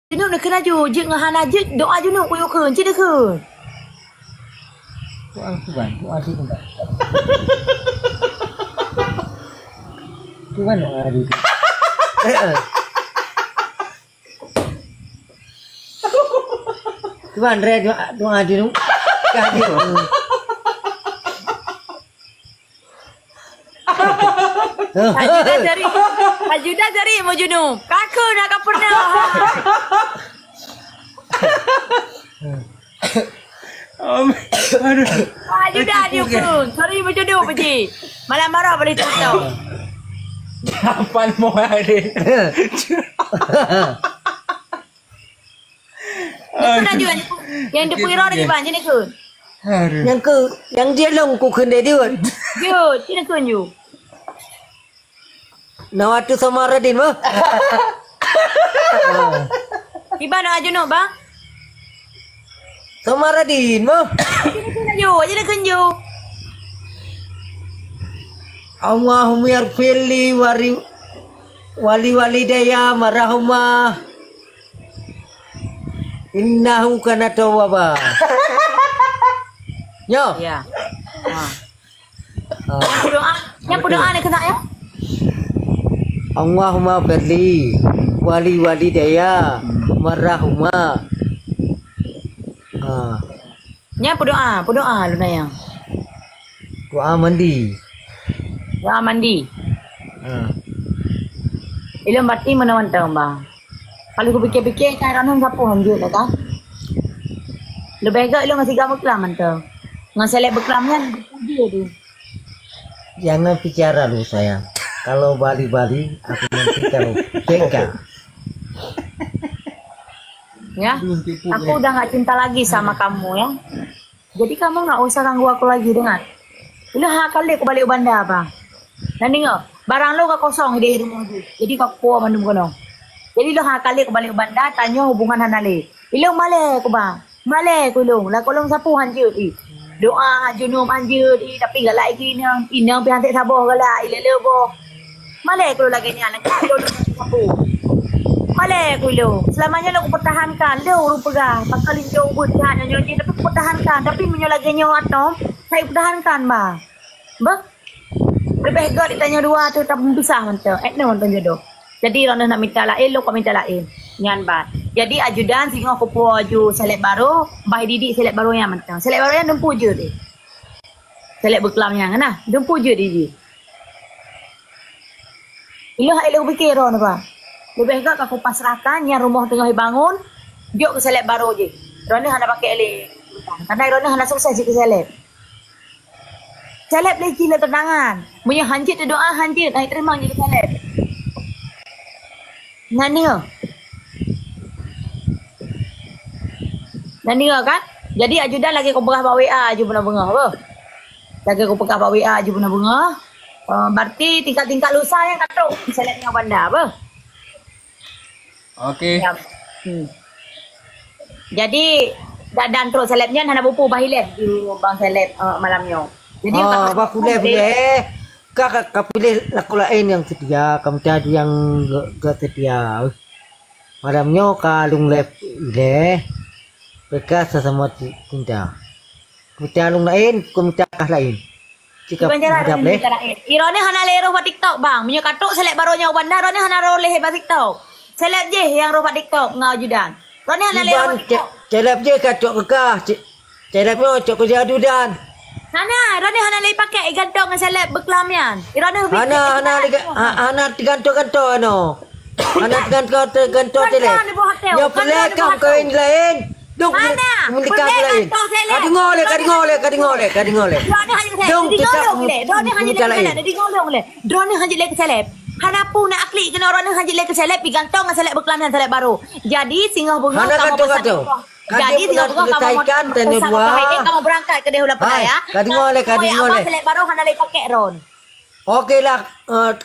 Junub nak kena ju, je ngahan aja doa junub koyo keun, je keun. Tuan tuan, tuan sih enggak. Tuan ada. Tuan re doa junub. Kadi. Ajudan dari mau junub. Kakak nak pernah. Aduh. Ajudan dia pun. Sorry mau junub pergi. Malam marah boleh tutup. Apaan mau ada? Nak juga yang dipira lagi banyak ni kun. Yang dia long ku kun dia. Yo, sini kun you. Nawatu sama Radin mah. Iba nak junub bang? Sama Radin mah. Sini kun you. Allahumma yarfili wali daya marahumah. Innahu kana tawwaba. Yo. Ya. Yang berdoa ni kena ya. Allahumma firli wali daya marahumah. Yang berdoa lu nayang. Doa mandi. Doa mandi. Ilmu berarti mana mantap bang. Kalau aku fikir-fikir kan orang siapa hanjut dah kan. Lebih baik ilmu masih gamak lah mantap. Ngan selek berkelamnya dia tu. Jangan bicara lu sayang. Kalau Bali aku nanti kalau Beka. Ya. Aku udah nggak cinta lagi sama kamu ya. Jadi kamu nggak usah ganggu aku lagi dengar. Udah kali aku balik bandar bang. Dan dengar, barang lo gak kosong di rumah tu. Jadi kau kuah mandum kono. Jadi lo kali aku balik bandar tanya hubungan hanale. Ilung male aku bang. Male aku ilung. Lah kolong sapu hanjut i. Doa junub hanjut i tapi gak lagi inang pi hantik sabar galak ilele boh. Male aku lagi ni anak lo sapu. Male aku ilung. Selamanya lo aku pertahankan. Lo rupa gah. Pakalin jauh buat nyonya tapi pertahankan. Tapi menyo lagi nyawa atom. Saya pertahankan bang. Bang. Lebih baik ditanya dua tu tak pisah mantap. No mantap jodoh. Jadi orang nak minta lain, lo kau minta lain. Nyan bat. Jadi ajudan singo aku aju selek baru, bah didik selek baru yang mantap. Selek baru yang dempu je deh. Selek berkelam yang nah, dempu je dia. Ilah elok fikir orang apa. Lebih baik aku pasrahkan yang rumah tengah dibangun, jok ke selek baru je. Orang ni hendak pakai elok. Karena orang ni hendak sukses je ke selek. Seleb lagi gila tendangan. Punya hanjit tu doa hanjit. Naik terima jadi seleb. Nani kan? Jadi ajudan lagi kau pegah WA je pernah bengah apa? Lagi kau pegah WA je pernah bengah. Berarti tingkat-tingkat lusa yang katuk. Seleb dengan bandar apa? Okey. Ya. Jadi dan terus selebnya hana bupu bahilet di bang seleb malamnya. Jadi boleh. Kak pilih laku lain yang setia, kamu cari yang gak setia. Madamnya kalung lep ile, mereka sesama cinta. Kita lung lain, kamu cakap lain. Jika ada boleh. Irone hana lero buat TikTok bang, punya katuk seleb barunya bandar, Rone hana roleh buat TikTok. Seleb je yang robot TikTok ngau judan. Rone hana lero TikTok. Seleb je katuk kekah, selebnya cok kejadudan. Rone hana lagi pakai gantong dengan seleb berkelamian. Hana gantung-gantung ano. Hana gantung seleb. Ya pelek kam kain lain. Duk menikah lain. Kadi ngoleh. Dong tetap Drone hanya lagi seleb. Hana pun nak klik kena orang hanya lagi seleb gantung dengan seleb berkelamian seleb baru. Jadi singgah bunga kamu pesan. Jadi tinggal kamu selesaikan tenor dua. Kamu berangkat ke Dehula Pernah ya. Kadi ngoleh. Selek baru hana lagi pakai ron. Okeylah,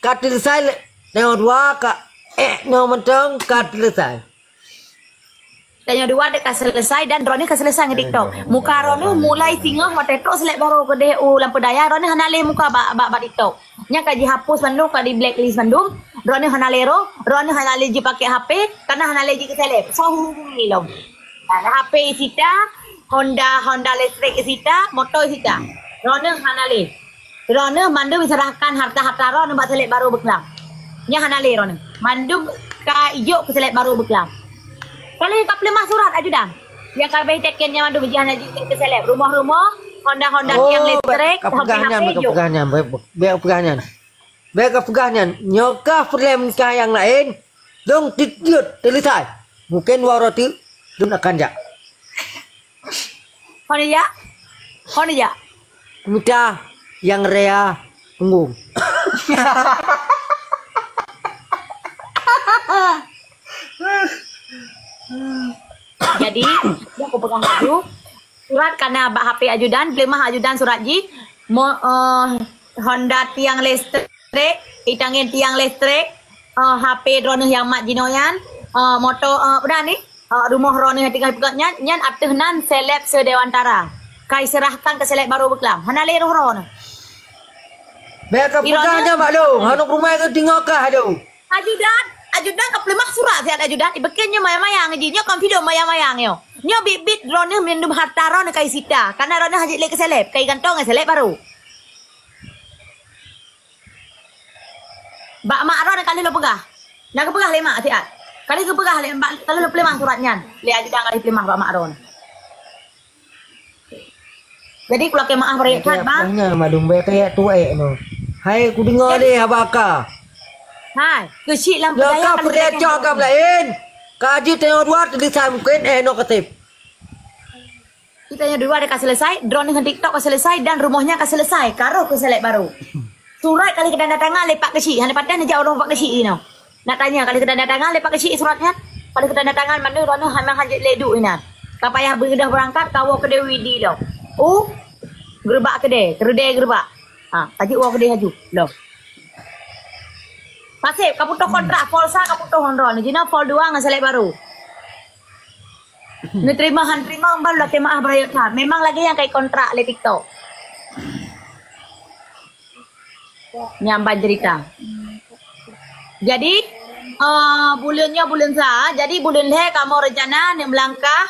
kat selesai tenor dua kak. No mentong kat selesai. Tenor dua dekat selesai dan ron ni selesai nge TikTok. Muka ron ni mulai singgah mata TikTok selek baru ke Lampu Daya. Ron ni hana lagi muka bak TikTok. Nya kaji hapus Bandung, kaji blacklist Bandung. drone hanalero, drone hanaleji pakai HP, karena hanaleji ke seleb. So hubungi lo. HP sita, Honda listrik sita, motor sita. Drone hanale. Drone mandu diserahkan harta-harta drone buat seleb baru beklam. Nya hanale drone. Mandu ka ijo ke seleb baru beklam. Kalau kap lemah surat ajudan. Yang kabeh tekennya mandu bijihan ke seleb. Rumah-rumah Honda yang listrik, pegahnya, nyokah film yang lain, dong tidur telisai, mungkin waroti dun akan jak. Hono ya, minta yang rea punggung. Jadi, aku pegang dulu. Surat karena HP ajudan, beli mah ajudan surat ji, Honda tiang listrik, itangin tiang listrik, HP drone yang mak jinoyan, motor udah nih, rumah drone yang tinggal pegaknya, nyan atehnan seleb sedewantara, kai serahkan ke seleb baru beklam, hanale rohron. Mereka pegangnya mak lu, hanuk rumah itu tinggal kah aduh. Ajudan ke pelemah surat sihat ajudan, ibekennya mayang-mayang jinya kan video mayang-mayang yo. Nyo bibit drone minum harta ron kai sita, karena ron hajit le ke seleb, kai gantong seleb baru. Bak mak ron kali lo pegah. Nak pegah le mak sihat. Kali ke pegah le kali lo pelemah suratnya. Le ajudan kali pelemah bak mak ron. Jadi kalau ke maaf rekat bang. Nya madum be kayak tuek no. Hai ku dengar deh abaka. Hai, kecil lah budaya kan dia kam lain. Kaji tengok dua tulisan mungkin no ketip. Kita yang dua dekat selesai, drone dengan TikTok selesai dan rumahnya akan selesai. Karo ke selek baru. Surat kali ke tanda tangan lepak kecil. Hanya padan aja orang pak kecil ini. Nak tanya kali ke tanda tangan lepak kecil suratnya. Kali ke tanda tangan mana drone hanya hajat ledu ini. Kapayah berdah berangkat kawo ke Dewi di lo. Gerbak ke de, terde gerbak. Kaji uang ke de haju. Loh. Pasif, kaputo kontrak, polsa kaputo honron. Jina pol 2 nggak selek baru. Terima baru lah maaf berayot ha. Memang lagi yang kayak kontrak le TikTok. Nyamban cerita. Jadi bulan sa, jadi bulan le kamu rencana yang melangkah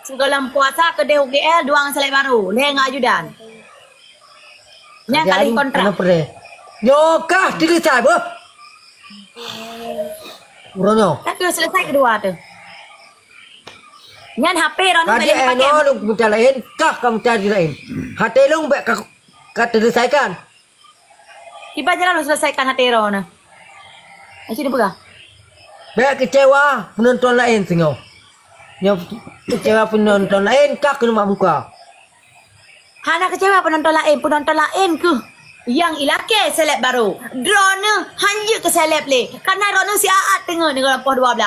segala puasa ke DUGL 2 selek baru. Le ngajudan. Nya kali kontrak. Nyokah dilisai bu. Urono. Tapi selesai kedua tuh. Nyan HP ron tadi lu minta lain, kah kamu cari lain. HP lu mbak kata selesaikan. Tiba aja lu selesaikan HP ron. Asyik dipegang. Mbak kecewa penonton lain singo. Yang kecewa penonton lain kah ke rumah muka. Hana kecewa penonton lain ke. Yang ilake seleb baru. Drone hanya ke seleb le. Karena drone si Aat tengah dengan poh 12.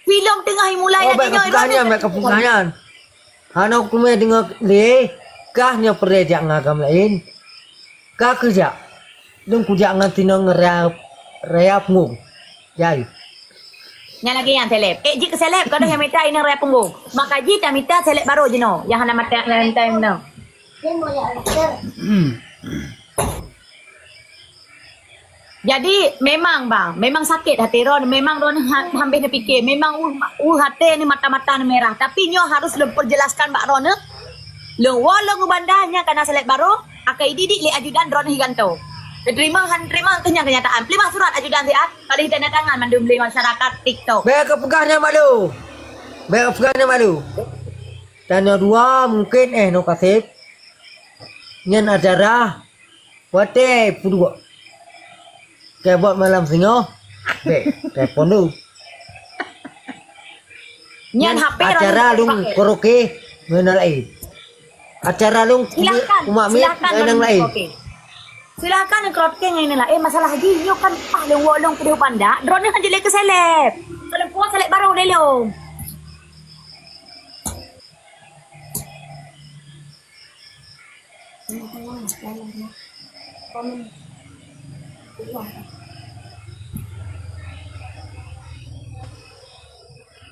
Film tengah mulai lagi nyoy drone. Mereka pukanyan. Anak kume dengar le kahnya perejak ngagam lain. Kah kerja. Dong kujak ngantinong ngerayap ngung. Jadi. Yang lagi yang seleb. Jik ke seleb kalau yang minta ini raya punggung. Maka jika minta seleb baru je no. Yang hana mata time no. Jadi memang bang, memang sakit hati Ron, memang Ron hampir fikir, memang hati ni mata-mata merah. Tapi nyo harus perjelaskan Mbak Ron, lo walau bandanya karena selek baru, akai didik li ajudan Ron higanto. Terima kenyataan. Terima surat ajudan siat, kali tanda tangan mandum beli masyarakat TikTok. Baik kepegahnya malu, baik kepegahnya malu. Dan yang dua mungkin no kasih, nyen ajarah, wate pudua. Kayak buat malam singo, telepon lu. Nyan HP acara lung koroke menal lain. Acara lung umami menang lain. Silakan koroke ngene lah. Masalah haji yo kan paling wolong kedua panda. Drone kan jelek ke seleb. Kalau puas seleb baru lelong.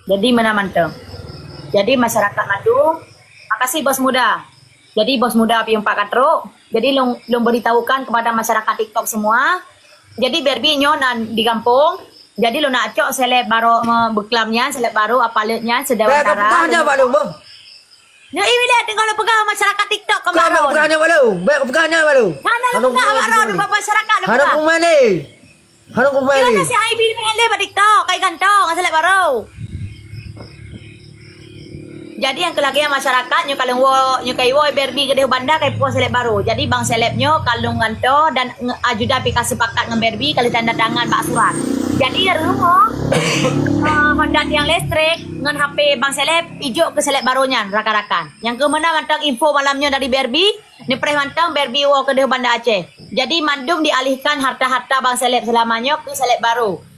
Jadi mana mantap. Jadi masyarakat Madu, makasih bos muda. Jadi bos muda piung Pak Katro. Jadi long beritahukan kepada masyarakat TikTok semua Jadi Barbie nyo di kampung. Jadi lo nak cok seleb baru beklamnya, seleb baru apalnya sedawan Kau pegang aja Pak Long, bang. Ya ini lihat kalau pegang masyarakat TikTok Kau kemarin. pegang aja Pak Long. Baik pegang aja Pak Long. Mana lo pegang baru di masyarakat lo Harap pegang. kumani. Harap kumani. Gimana si Aibi main lebar TikTok kayak gantong seleb baru. Jadi yang kelakian masyarakat nyo kalung nyo kai wo Barbie gede banda kai puas seleb baru. Jadi bang seleb nyo kalung ganto dan ajuda pika sepakat dengan Barbie kali tanda tangan Pak Surat. Jadi rumah Honda yang listrik dengan HP bang seleb ijo ke seleb barunya rakan-rakan. Yang kemenang tentang info malamnya dari Barbie ni prehantang Barbie wo ke banda Aceh. Jadi mandum dialihkan harta-harta bang seleb selamanya ke seleb baru.